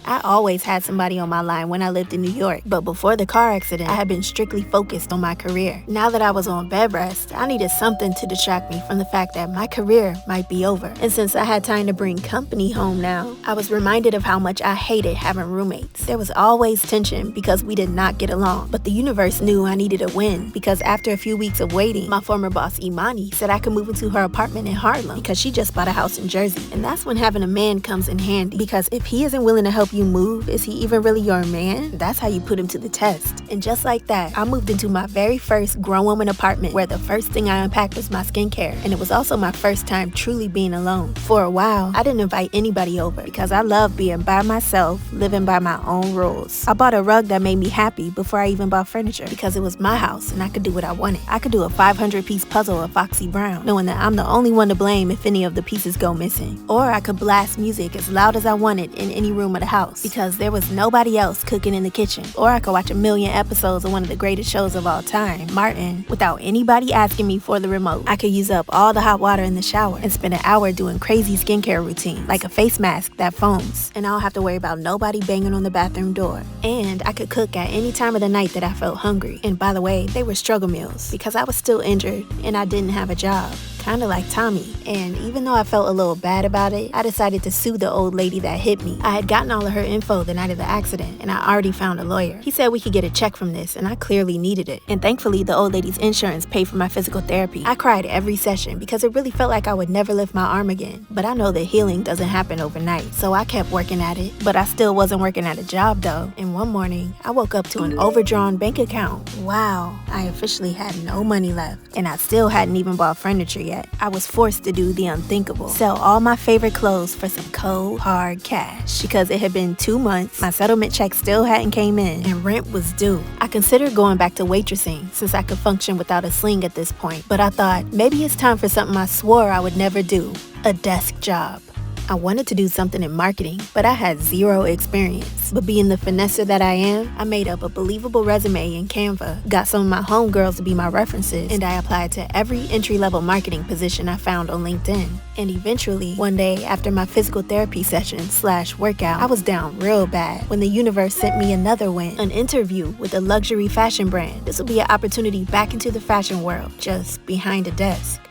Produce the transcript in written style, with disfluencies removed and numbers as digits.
I always had somebody on my line when I lived in New York, but before the car accident, I had been strictly focused on my career. Now that I was on bed rest, I needed something to distract me from the fact that my career might be over. And since I had time to bring company home now, I was reminded of how much I hated having roommates. There was always tension because we did not get along, but the universe knew I needed a win because after a few weeks of waiting, my former boss Imani said I could move into her apartment in Harlem because she just bought a house in Jersey. And that's when having a man comes in handy, because if he isn't willing to help you move, is he even really your man? That's how you put him to the test. And just like that, I moved into my very first grown woman apartment where the first thing I unpacked was my skincare, and it was also my first time truly being alone. For a while, I didn't invite anybody over because I love being by myself, living by my own rules. I bought a rug that made me happy before I even bought furniture because it was my house and I could do what I wanted. I could do a 500-piece puzzle of Foxy Brown, knowing that I'm the only one to blame if any of the pieces go missing. Or I could blast music as loud as I wanted in any room of the house because there was nobody else cooking in the kitchen. Or I could watch a million episodes of one of the greatest shows of all time, Martin, without anybody asking me for the remote. I could use up all the hot water in the shower and spend an hour doing crazy skincare routines, like a face mask that foams, and I don't have to worry about nobody banging on the bathroom door. And I could cook at any time of the night that I felt hungry. And by the way, they were struggle meals because I was still injured and I didn't have a job. Kind of like Tommy. And even though I felt a little bad about it, I decided to sue the old lady that hit me. I had gotten all of her info the night of the accident, and I already found a lawyer. He said we could get a check from this, and I clearly needed it. And thankfully, the old lady's insurance paid for my physical therapy. I cried every session because it really felt like I would never lift my arm again. But I know that healing doesn't happen overnight, so I kept working at it. But I still wasn't working at a job though. And one morning, I woke up to an overdrawn bank account. Wow, I officially had no money left, and I still hadn't even bought furniture yet. I was forced to do the unthinkable. Sell all my favorite clothes for some cold, hard cash. Because it had been 2 months, my settlement check still hadn't came in, and rent was due. I considered going back to waitressing since I could function without a sling at this point. But I thought, maybe it's time for something I swore I would never do. A desk job. I wanted to do something in marketing, but I had zero experience. But being the finesser that I am, I made up a believable resume in Canva, got some of my homegirls to be my references, and I applied to every entry-level marketing position I found on LinkedIn. And eventually, one day after my physical therapy session/workout, I was down real bad when the universe sent me another win, an interview with a luxury fashion brand. This will be an opportunity back into the fashion world, just behind a desk.